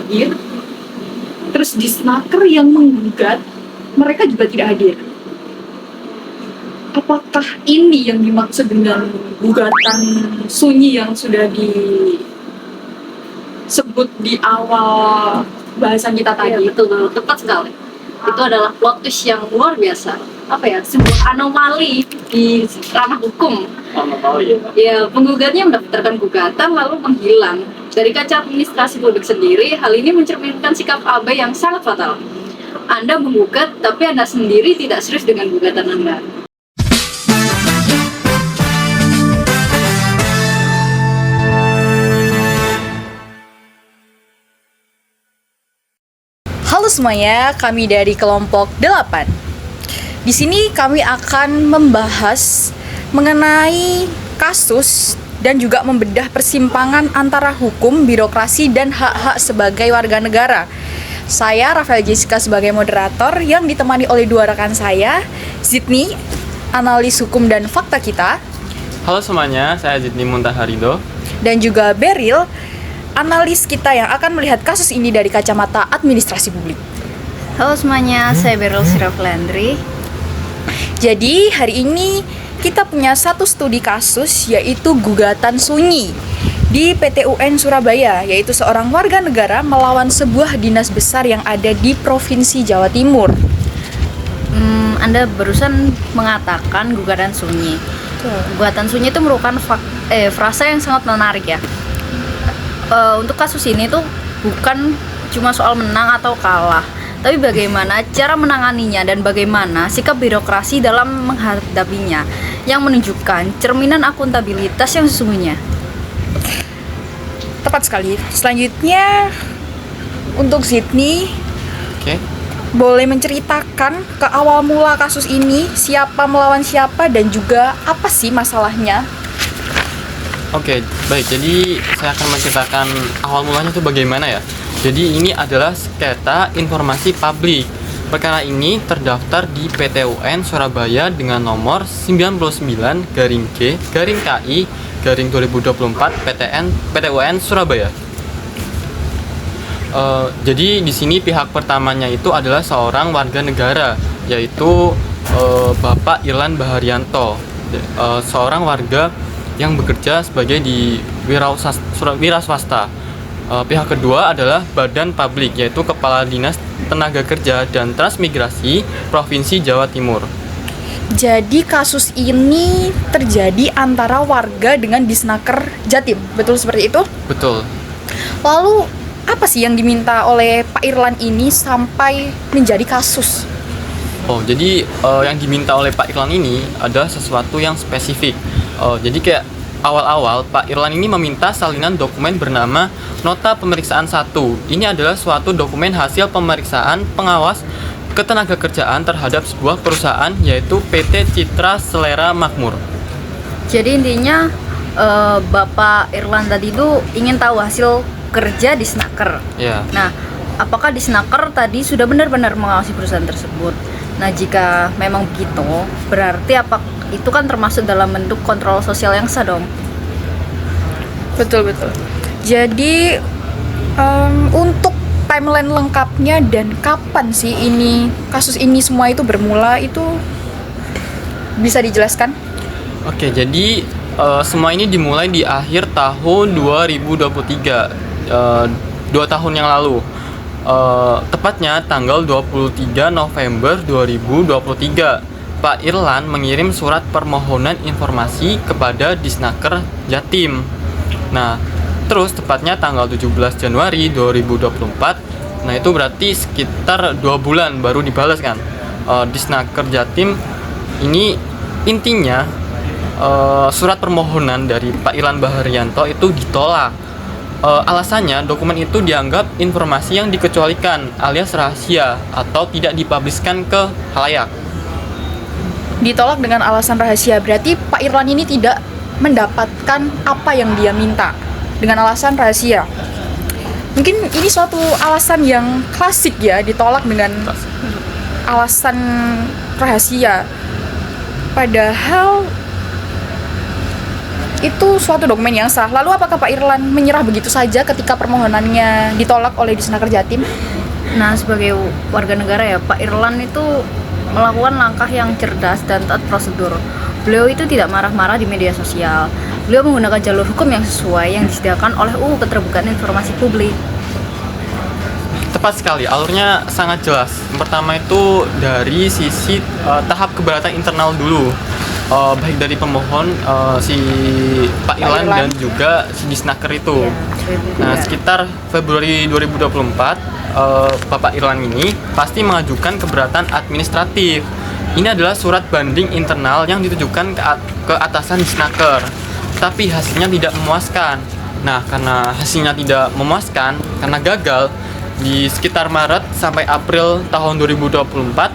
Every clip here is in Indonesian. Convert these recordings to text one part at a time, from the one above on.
hadir, terus Disnaker yang menggugat, mereka juga tidak hadir. Apakah ini yang dimaksud dengan gugatan sunyi yang sudah disebut di awal bahasan kita tadi? Ya, betul, tepat sekali. Itu adalah plot twist yang luar biasa. Apa ya, sebuah anomali di ranah hukum. Ya, penggugatnya mendaftarkan gugatan lalu menghilang. Dari kaca administrasi publik sendiri, hal ini mencerminkan sikap abai yang sangat fatal. Anda menggugat, tapi Anda sendiri tidak serius dengan gugatan Anda. Halo semuanya, kami dari kelompok 8. Di sini kami akan membahas mengenai kasus dan juga membedah persimpangan antara hukum, birokrasi, dan hak-hak sebagai warga negara. Saya Rafael Jessica sebagai moderator yang ditemani oleh dua rekan saya, Zidni, analis hukum dan fakta kita. Halo semuanya, saya Zidni Muntaharido. Dan juga Beril, analis kita yang akan melihat kasus ini dari kacamata administrasi publik. Halo semuanya, saya Beril Siraflandri. Jadi hari ini kita punya satu studi kasus, yaitu gugatan sunyi di PT UN Surabaya, yaitu seorang warga negara melawan sebuah dinas besar yang ada di Provinsi Jawa Timur. Anda barusan mengatakan gugatan sunyi. Gugatan sunyi itu merupakan frasa yang sangat menarik ya. Untuk kasus ini tuh bukan cuma soal menang atau kalah, tapi bagaimana cara menanganinya dan bagaimana sikap birokrasi dalam menghadapinya, yang menunjukkan cerminan akuntabilitas yang sesungguhnya. Tepat sekali. Selanjutnya untuk Zidni, boleh menceritakan ke awal mula kasus ini, siapa melawan siapa dan juga apa sih masalahnya? Oke, baik. Jadi saya akan menceritakan awal mulanya itu bagaimana ya. Jadi ini adalah sengketa informasi publik. Perkara ini terdaftar di PT UN Surabaya dengan nomor 99-G-KI-2024 PT UN Surabaya. Jadi di sini pihak pertamanya itu adalah seorang warga negara, yaitu Bapak Irlan Baharianto, seorang warga yang bekerja sebagai di wira swasta. Pihak kedua adalah badan publik, yaitu Kepala Dinas Tenaga Kerja dan Transmigrasi Provinsi Jawa Timur. Jadi kasus ini terjadi antara warga dengan Disnaker Jatim, betul seperti itu? Betul. Lalu apa sih yang diminta oleh Pak Irlan ini sampai menjadi kasus? Jadi yang diminta oleh Pak Irlan ini adalah sesuatu yang spesifik. Jadi kayak awal-awal Pak Irlan ini meminta salinan dokumen bernama Nota Pemeriksaan 1. Ini adalah suatu dokumen hasil pemeriksaan pengawas ketenagakerjaan terhadap sebuah perusahaan, yaitu PT Citra Selera Makmur. Jadi intinya Bapak Irlan tadi itu ingin tahu hasil kerja Disnaker. Ya. Nah, apakah Disnaker tadi sudah benar-benar mengawasi perusahaan tersebut? Nah, jika memang begitu, berarti apa itu kan termasuk dalam bentuk kontrol sosial yang sah dong? Betul. Jadi untuk timeline lengkapnya dan kapan sih kasus ini semua itu bermula, itu bisa dijelaskan? Oke, jadi semua ini dimulai di akhir tahun 2023, 2 tahun yang lalu. Tepatnya tanggal 23 November 2023. Pak Irlan mengirim surat permohonan informasi kepada Disnaker Jatim. Nah, terus tepatnya tanggal 17 Januari 2024. Nah, itu berarti sekitar 2 bulan baru dibalas kan. Disnaker Jatim ini intinya surat permohonan dari Pak Irlan Baharianto itu ditolak. Alasannya dokumen itu dianggap informasi yang dikecualikan alias rahasia atau tidak dipubliskan ke khalayak. Ditolak dengan alasan rahasia, berarti Pak Irlan ini tidak mendapatkan apa yang dia minta dengan alasan rahasia. Mungkin ini suatu alasan yang klasik ya, ditolak dengan alasan rahasia. Padahal itu suatu dokumen yang sah. Lalu apakah Pak Irlan menyerah begitu saja ketika permohonannya ditolak oleh Disnaker Jatim? Nah, sebagai warga negara ya, Pak Irlan itu melakukan langkah yang cerdas dan taat prosedur. Beliau itu tidak marah-marah di media sosial. Beliau menggunakan jalur hukum yang sesuai yang disediakan oleh UU Keterbukaan Informasi Publik. Tepat sekali, alurnya sangat jelas. Yang pertama itu dari sisi tahap keberatan internal dulu. Baik dari pemohon si Pak Irlan dan juga si Disnaker itu. Nah, sekitar Februari 2024 Bapak Irlan ini pasti mengajukan keberatan administratif. Ini adalah surat banding internal yang ditujukan ke atasan Disnaker, tapi hasilnya tidak memuaskan. Nah, karena hasilnya tidak memuaskan, karena gagal, di sekitar Maret sampai April tahun 2024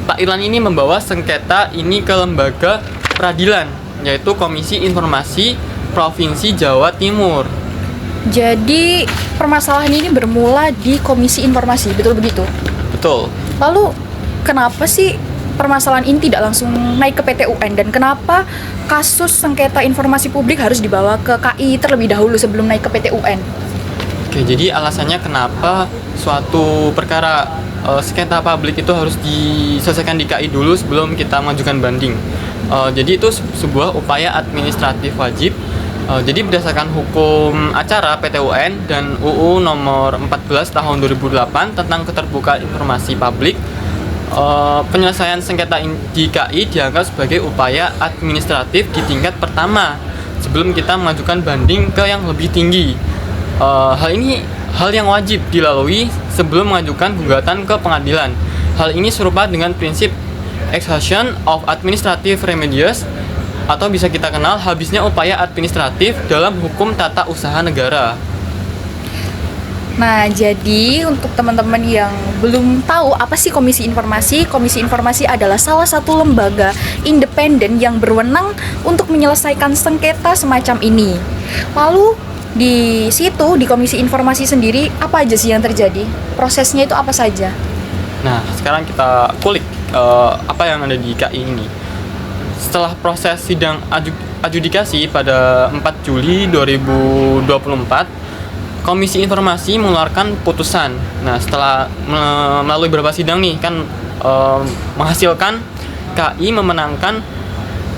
Pak Irlan ini membawa sengketa ini ke lembaga peradilan, yaitu Komisi Informasi Provinsi Jawa Timur. Jadi permasalahan ini bermula di Komisi Informasi, betul begitu? Betul. Lalu kenapa sih permasalahan ini tidak langsung naik ke PT UN, dan kenapa kasus sengketa informasi publik harus dibawa ke KI terlebih dahulu sebelum naik ke PT UN? Oke, jadi alasannya kenapa suatu perkara sengketa publik itu harus diselesaikan di KI dulu sebelum kita mengajukan banding. Jadi itu sebuah upaya administratif wajib. Jadi berdasarkan hukum acara PT UN dan UU nomor 14 tahun 2008 tentang keterbukaan informasi publik, penyelesaian sengketa di KI dianggap sebagai upaya administratif di tingkat pertama sebelum kita mengajukan banding ke yang lebih tinggi. Hal ini hal yang wajib dilalui sebelum mengajukan gugatan ke pengadilan. Hal ini serupa dengan prinsip exhaustion of administrative remedies, atau bisa kita kenal habisnya upaya administratif dalam hukum tata usaha negara. Nah, jadi untuk teman-teman yang belum tahu apa sih Komisi Informasi adalah salah satu lembaga independen yang berwenang untuk menyelesaikan sengketa semacam ini. Lalu di situ, di Komisi Informasi sendiri, apa aja sih yang terjadi? Prosesnya itu apa saja? Nah, sekarang kita kulik apa yang ada di KI ini. Setelah proses sidang adjudikasi pada 4 Juli 2024, Komisi Informasi mengeluarkan putusan. Nah, setelah melalui beberapa sidang nih, kan menghasilkan KI memenangkan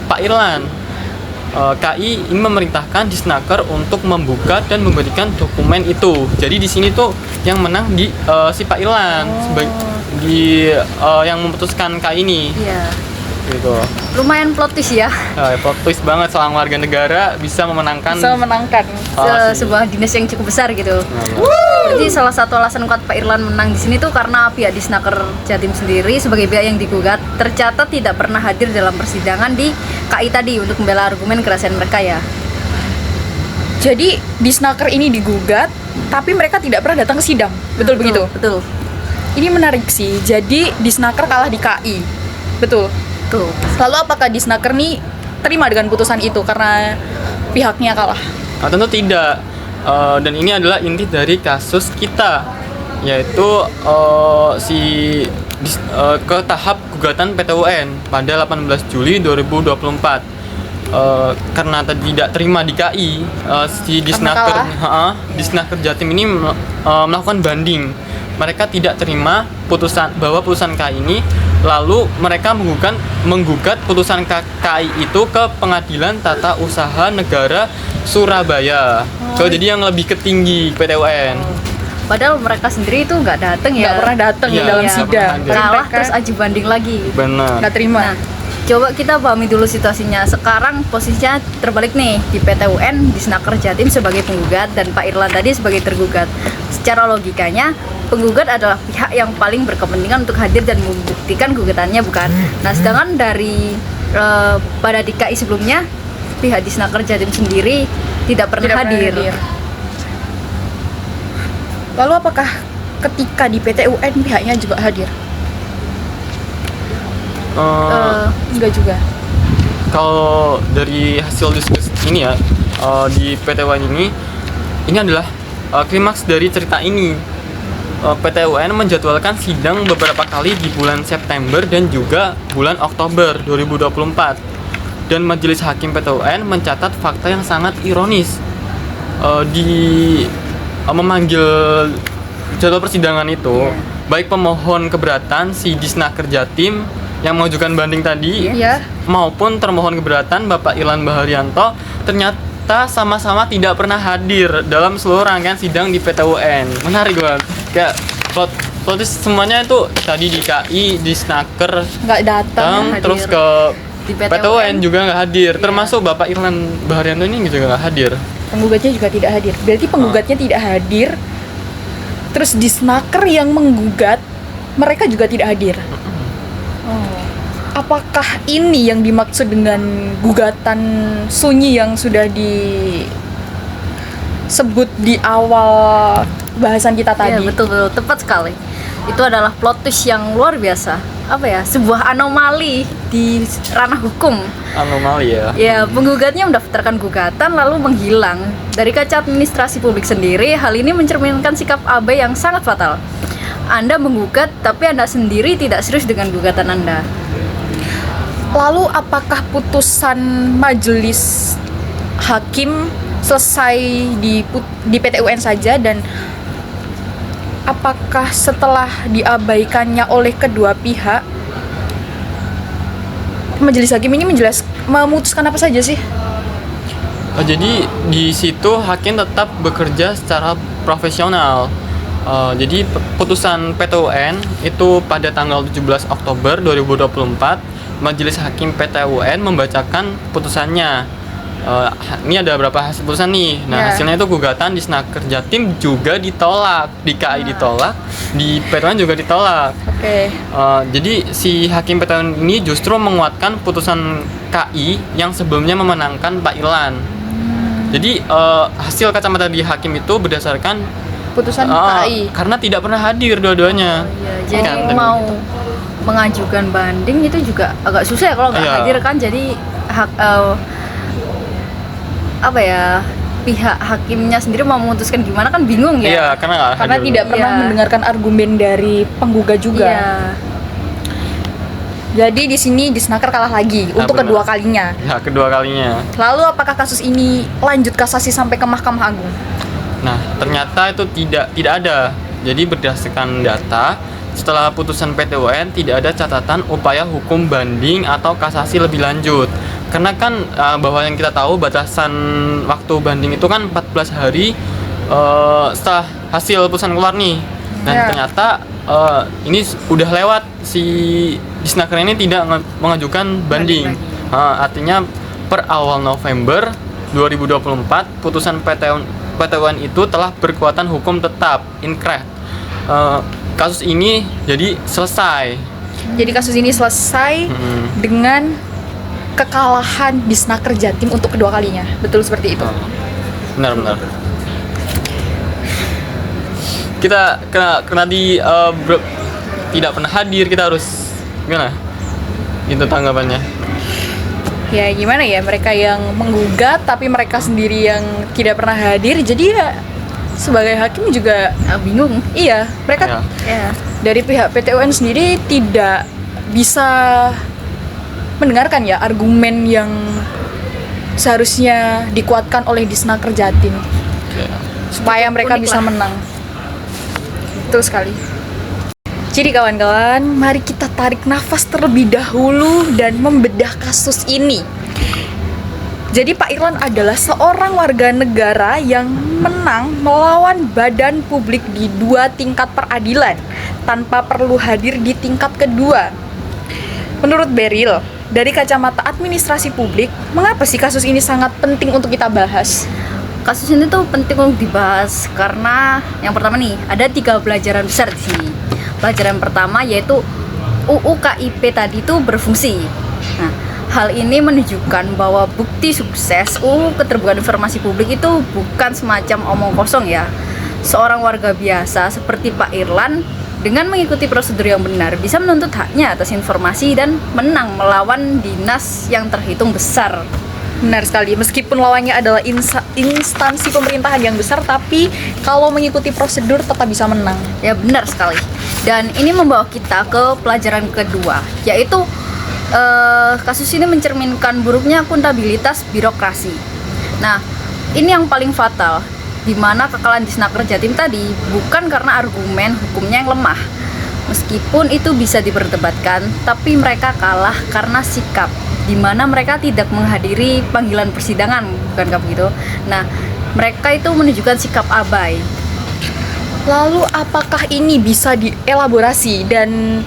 Pak Irlan. KI ini memerintahkan Disnaker untuk membuka dan memberikan dokumen itu. Jadi di sini tuh yang menang di si Pak Irlan yang memutuskan KI ini. Iya. Gitu. Lumayan plot twist ya. Plot twist banget, seorang warga negara bisa memenangkan Sebuah dinas yang cukup besar gitu. Jadi salah satu alasan kuat Pak Irlan menang di sini tuh karena pihak Disnaker Jatim sendiri sebagai pihak yang digugat tercatat tidak pernah hadir dalam persidangan di KI tadi untuk membela argumen kerahasiaan mereka ya. Jadi Disnaker ini digugat, tapi mereka tidak pernah datang ke sidang. Betul begitu? Betul. Ini menarik sih. Jadi Disnaker kalah di KI. Betul. Tuh. Lalu apakah Disnaker nih terima dengan putusan itu karena pihaknya kalah? Nah, tentu tidak. Dan ini adalah inti dari kasus kita, yaitu ke tahap gugatan PT UN pada 18 Juli 2024. Karena tidak terima di KI, si Disnaker Jatim ini melakukan banding. Mereka tidak terima bahwa putusan KI ini, lalu mereka menggugat putusan KI itu ke Pengadilan Tata Usaha Negara Surabaya. Jadi yang lebih tinggi PT UN. Padahal mereka sendiri itu nggak datang ya. Nggak pernah datang di dalam sidang. Kalah terus aju banding lagi. Benar. Nggak terima. Nah, coba kita pahami dulu situasinya. Sekarang posisinya terbalik nih, di PT UN Disnaker Jatim sebagai penggugat dan Pak Irlan tadi sebagai tergugat. Secara logikanya, penggugat adalah pihak yang paling berkepentingan untuk hadir dan membuktikan gugatannya, bukan? Nah, sedangkan dari pada DKI sebelumnya, pihak Disnaker Jatim sendiri tidak pernah hadir. Lalu apakah ketika di PT UN pihaknya juga hadir? Enggak juga. Kalau dari hasil diskusi ini ya, di PT UN ini adalah klimaks dari cerita ini. PT UN menjadwalkan sidang beberapa kali di bulan September dan juga bulan Oktober 2024. dan Majelis Hakim PT UN mencatat fakta yang sangat ironis. Memanggil jadwal persidangan itu, baik pemohon keberatan si Disnaker Jatim yang mengajukan banding tadi maupun termohon keberatan Bapak Irlan Baharianto ternyata sama-sama tidak pernah hadir dalam seluruh rangkaian sidang di PT UN. Menarik banget. Kayak plot semuanya itu tadi di KI, Disnaker Nggak datang. terus ke Di PT UN juga nggak hadir, termasuk Bapak Irlan Baharianto ini juga nggak hadir. Penggugatnya juga tidak hadir. Berarti penggugatnya tidak hadir. Terus Disnaker yang menggugat, mereka juga tidak hadir. Apakah ini yang dimaksud dengan gugatan sunyi yang sudah disebut di awal bahasan kita Iya, tadi? betul, tepat sekali. Itu adalah plot twist yang luar biasa. Apa ya? Sebuah anomali di ranah hukum. Anomali ya. Ya, penggugatnya mendaftarkan gugatan lalu menghilang. Dari kaca administrasi publik sendiri, hal ini mencerminkan sikap abai yang sangat fatal. Anda menggugat, tapi Anda sendiri tidak serius dengan gugatan Anda. Lalu apakah putusan majelis hakim selesai di PT UN saja, dan apakah setelah diabaikannya oleh kedua pihak, majelis hakim ini memutuskan apa saja sih? Jadi di situ hakim tetap bekerja secara profesional. Jadi putusan PT UN itu pada tanggal 17 Oktober 2024 Majelis Hakim PT UN membacakan putusannya. Ini ada berapa hasil putusan nih. Nah, hasilnya itu gugatan Disnaker Jatim juga ditolak, di KI ditolak, di PT UN juga ditolak. Oke. Jadi si hakim PT UN ini justru menguatkan putusan KI yang sebelumnya memenangkan Pak Irlan. Jadi hasil kacamata di hakim itu berdasarkan Putusan KI. karena tidak pernah hadir dua-duanya. Ya, jadi mau mengajukan banding itu juga agak susah ya kalau nggak hadir kan. Jadi pihak hakimnya sendiri mau memutuskan gimana kan bingung ya. Iya, karena hadir Tidak pernah mendengarkan argumen dari penggugat juga. Iya. Jadi di sini Disnaker kalah lagi untuk benar. kedua kalinya. Ya, kedua kalinya. Lalu apakah kasus ini lanjut kasasi sampai ke Mahkamah Agung? Nah, ternyata itu tidak ada. Jadi berdasarkan data, setelah putusan PT UN tidak ada catatan upaya hukum banding atau kasasi lebih lanjut. Karena kan bahwa yang kita tahu batasan waktu banding itu kan 14 hari setelah hasil putusan keluar nih. Dan ternyata ini udah lewat, si Disnaker ini tidak mengajukan banding. Artinya per awal November 2024 putusan PT UN itu telah berkekuatan hukum tetap, inkrah. Kasus ini jadi selesai. Jadi kasus ini selesai dengan kekalahan Disnaker Jatim untuk kedua kalinya. Betul seperti itu. Benar. Kita kena tidak pernah hadir, kita harus gimana? Itu tanggapannya. Ya gimana ya, mereka yang menggugat tapi mereka sendiri yang tidak pernah hadir. Jadi ya sebagai hakim juga Bingung. iya, mereka Ya. dari pihak PT UN sendiri tidak bisa mendengarkan ya argumen yang seharusnya dikuatkan oleh Disnaker Jatim supaya mereka bisa menang. Betul sekali. Jadi kawan-kawan, mari kita tarik nafas terlebih dahulu dan membedah kasus ini. Jadi Pak Irlan adalah seorang warga negara yang menang melawan badan publik di 2 tingkat peradilan tanpa perlu hadir di tingkat kedua. Menurut Beril, dari kacamata administrasi publik, mengapa sih kasus ini sangat penting untuk kita bahas? Kasus ini tuh penting untuk dibahas karena yang pertama nih, ada 3 pelajaran besar di sini. Pelajaran pertama yaitu UU KIP tadi itu berfungsi. Nah, hal ini menunjukkan bahwa bukti sukses UU Keterbukaan Informasi Publik itu bukan semacam omong kosong ya. Seorang warga biasa seperti Pak Irlan dengan mengikuti prosedur yang benar bisa menuntut haknya atas informasi dan menang melawan dinas yang terhitung besar. Benar sekali, meskipun lawannya adalah instansi pemerintahan yang besar, tapi kalau mengikuti prosedur tetap bisa menang. Ya benar sekali. Dan ini membawa kita ke pelajaran kedua, yaitu kasus ini mencerminkan buruknya akuntabilitas birokrasi. Nah, ini yang paling fatal, di mana kekalahan Disnaker Jatim tadi bukan karena argumen hukumnya yang lemah. Meskipun itu bisa diperdebatkan, tapi mereka kalah karena sikap, di mana mereka tidak menghadiri panggilan persidangan, bukankah begitu? Nah, mereka itu menunjukkan sikap abai. Lalu apakah ini bisa dielaborasi dan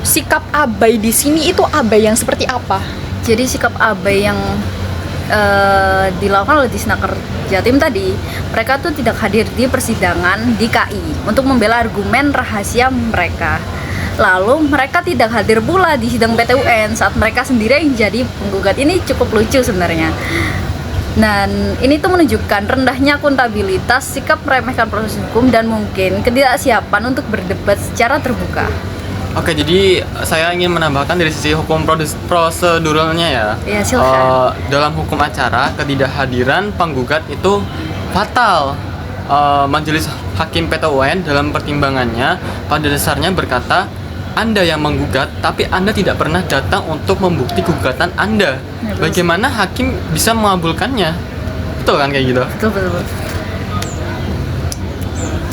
sikap abai di sini itu abai yang seperti apa? Jadi sikap abai yang dilakukan oleh Disnaker Jatim tadi, mereka tuh tidak hadir di persidangan di KI untuk membela argumen rahasia mereka. Lalu mereka tidak hadir pula di sidang PT UN saat mereka sendiri yang jadi penggugat. Ini cukup lucu sebenarnya. Dan ini tuh menunjukkan rendahnya akuntabilitas, sikap meremehkan proses hukum, dan mungkin ketidaksiapan untuk berdebat secara terbuka. Oke, jadi saya ingin menambahkan dari sisi hukum proseduralnya ya. Ya, silakan. Dalam hukum acara, ketidakhadiran penggugat itu fatal. Majelis Hakim PT UN dalam pertimbangannya pada dasarnya berkata, Anda yang menggugat, tapi Anda tidak pernah datang untuk membukti gugatan Anda. Bagaimana hakim bisa mengabulkannya? Betul kan kayak gitu? Betul.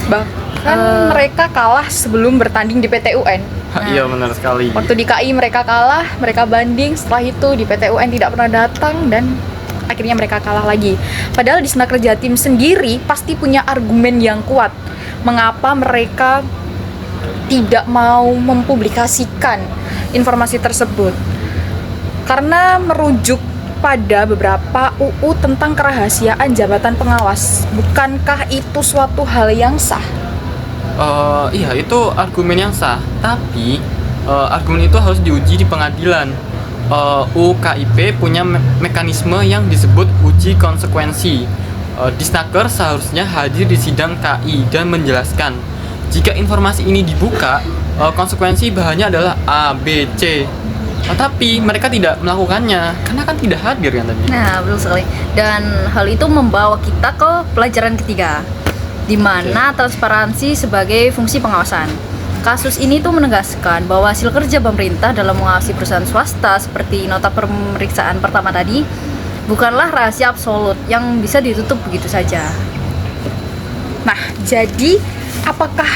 Bahkan mereka kalah sebelum bertanding di PT UN. Iya, benar sekali. Waktu di KI mereka kalah, mereka banding, setelah itu di PT UN tidak pernah datang dan akhirnya mereka kalah lagi. Padahal Disnaker Jatim sendiri pasti punya argumen yang kuat mengapa mereka tidak mau mempublikasikan informasi tersebut. Karena merujuk pada beberapa UU tentang kerahasiaan jabatan pengawas. Bukankah itu suatu hal yang sah? Iya, itu argumen yang sah, tapi argumen itu harus diuji di pengadilan. UKIP punya mekanisme yang disebut uji konsekuensi. Disnaker seharusnya hadir di sidang KI dan menjelaskan jika informasi ini dibuka, konsekuensi bahannya adalah A, B, C. Tapi mereka tidak melakukannya karena kan tidak hadir kan tadi. Nah, betul sekali. Dan hal itu membawa kita ke pelajaran ketiga, di mana transparansi sebagai fungsi pengawasan. Kasus ini tuh menegaskan bahwa hasil kerja pemerintah dalam mengawasi perusahaan swasta seperti nota pemeriksaan pertama tadi bukanlah rahasia absolut yang bisa ditutup begitu saja. Nah, jadi apakah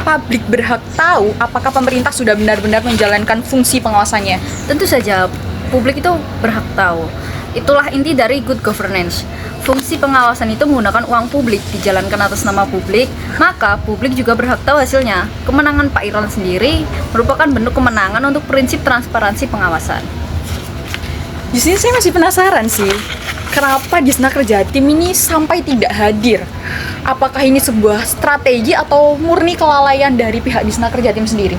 publik berhak tahu apakah pemerintah sudah benar-benar menjalankan fungsi pengawasannya? Tentu saja publik itu berhak tahu. Itulah inti dari good governance. Fungsi pengawasan itu menggunakan uang publik, dijalankan atas nama publik, maka publik juga berhak tahu hasilnya. Kemenangan Pak Irlan sendiri merupakan bentuk kemenangan untuk prinsip transparansi pengawasan. Di sini saya masih penasaran sih, kenapa Disnaker Jatim ini sampai tidak hadir? Apakah ini sebuah strategi atau murni kelalaian dari pihak Disnaker Jatim sendiri?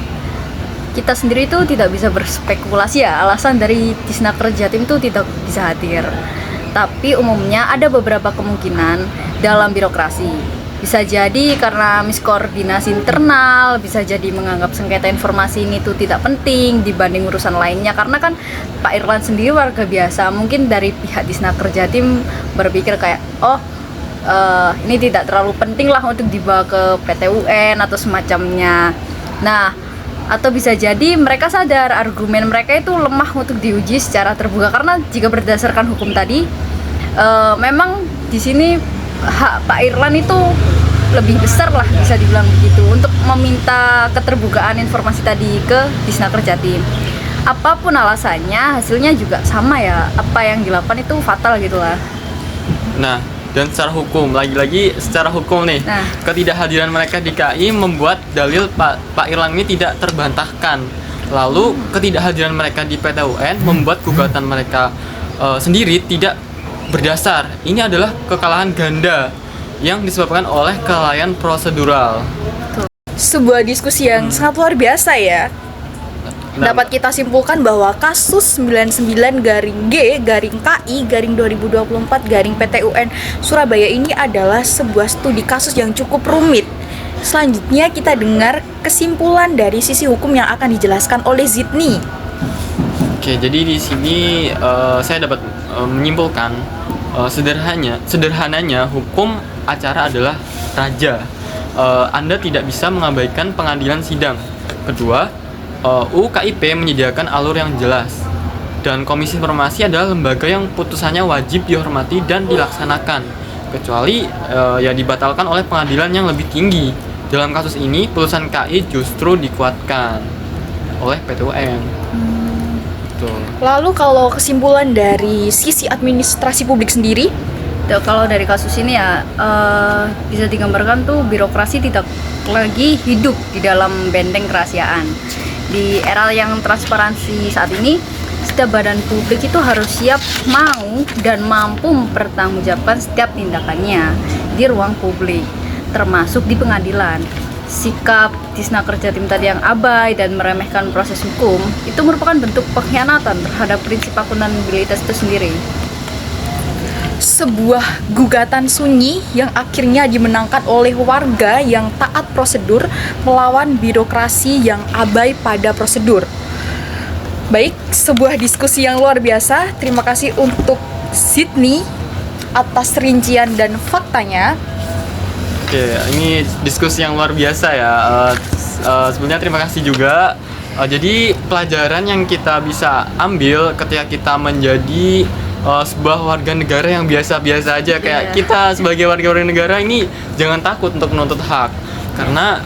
Kita sendiri itu tidak bisa berspekulasi ya, alasan dari Disnaker Jatim itu tidak bisa hadir. Tapi umumnya ada beberapa kemungkinan dalam birokrasi. Bisa jadi karena miskoordinasi internal, bisa jadi menganggap sengketa informasi ini tuh tidak penting dibanding urusan lainnya. Karena kan Pak Irlan sendiri warga biasa, mungkin dari pihak Disnaker Jatim berpikir kayak, ini tidak terlalu penting lah untuk dibawa ke PT UN atau semacamnya. Nah, atau bisa jadi mereka sadar argumen mereka itu lemah untuk diuji secara terbuka, karena jika berdasarkan hukum tadi memang di sini hak Pak Irlan itu lebih besar lah, bisa dibilang begitu, untuk meminta keterbukaan informasi tadi ke Disnaker Jatim. Apapun alasannya, hasilnya juga sama ya, apa yang dilakukan itu fatal gitu lah. Nah, dan secara hukum, lagi-lagi secara hukum nih, ketidakhadiran mereka di KI membuat dalil Pak Irlan ini tidak terbantahkan. Lalu ketidakhadiran mereka di PT UN membuat gugatan mereka sendiri tidak berdasar. Ini adalah kekalahan ganda yang disebabkan oleh kelalaian prosedural. Sebuah diskusi yang sangat luar biasa ya. Dapat kita simpulkan bahwa kasus 99-G-KI-2024-PT UN Surabaya ini adalah sebuah studi kasus yang cukup rumit. Selanjutnya kita dengar kesimpulan dari sisi hukum yang akan dijelaskan oleh Zidni. Oke, jadi di sini saya dapat menyimpulkan sederhananya hukum acara adalah raja. Anda tidak bisa mengabaikan pengadilan sidang. Kedua, UU KIP menyediakan alur yang jelas. Dan Komisi Informasi adalah lembaga yang putusannya wajib dihormati dan dilaksanakan, kecuali ya dibatalkan oleh pengadilan yang lebih tinggi. Dalam kasus ini, putusan KI justru dikuatkan oleh PT UN. Betul. Lalu kalau kesimpulan dari sisi administrasi publik sendiri, Tuh, kalau dari kasus ini ya bisa digambarkan tuh birokrasi tidak lagi hidup di dalam benteng kerahasiaan. Di era yang transparansi saat ini, setiap badan publik itu harus siap, mau, dan mampu mempertanggungjawabkan setiap tindakannya di ruang publik, termasuk di pengadilan. Sikap Disnaker Jatim tadi yang abai dan meremehkan proses hukum itu merupakan bentuk pengkhianatan terhadap prinsip akuntabilitas itu sendiri. sebuah gugatan sunyi yang akhirnya dimenangkan oleh warga yang taat prosedur melawan birokrasi yang abai pada prosedur. Baik, sebuah diskusi yang luar biasa. Terima kasih untuk Sydney atas rincian dan faktanya. Oke, ini diskusi yang luar biasa ya. Sebenarnya terima kasih juga. Jadi pelajaran yang kita bisa ambil ketika kita menjadi sebuah warga negara yang biasa-biasa aja kayak kita sebagai warga negara ini jangan takut untuk menuntut hak karena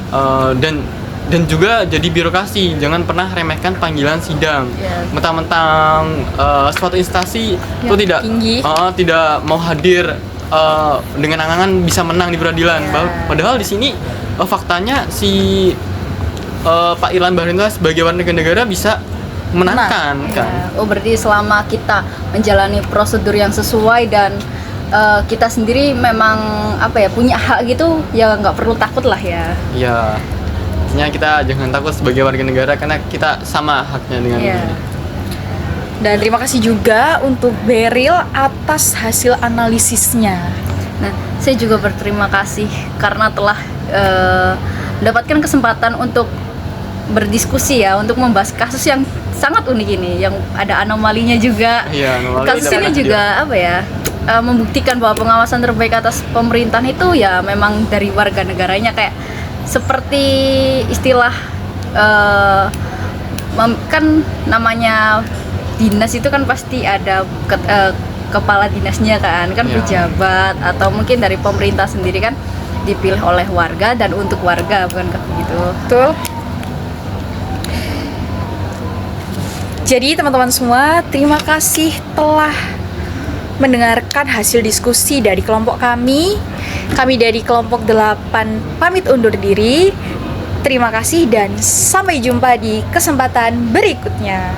dan juga jadi birokrasi, jangan pernah remehkan panggilan sidang. Mentang-mentang suatu instansi itu tidak mau hadir dengan angan-angan bisa menang di peradilan. Padahal di sini faktanya si Pak Irlan Bahri itu sebagai warga negara bisa menangkan kan. Oh, berarti selama kita menjalani prosedur yang sesuai dan kita sendiri memang punya hak gitu, ya nggak perlu takut lah ya. Iya. Artinya kita jangan takut sebagai warga negara karena kita sama haknya dengan Dan terima kasih juga untuk Beril atas hasil analisisnya. Nah, saya juga berterima kasih karena telah mendapatkan kesempatan untuk berdiskusi ya, untuk membahas kasus yang sangat unik ini, yang ada anomalinya juga. Kasus ini juga membuktikan bahwa pengawasan terbaik atas pemerintahan itu ya memang dari warga negaranya, kayak seperti istilah kan namanya dinas itu kan pasti ada kepala dinasnya kan pejabat atau mungkin dari pemerintah sendiri kan dipilih oleh warga dan untuk warga, bukan begitu? Betul. Jadi teman-teman semua, terima kasih telah mendengarkan hasil diskusi dari kelompok kami. Kami dari kelompok 8 pamit undur diri. Terima kasih dan sampai jumpa di kesempatan berikutnya.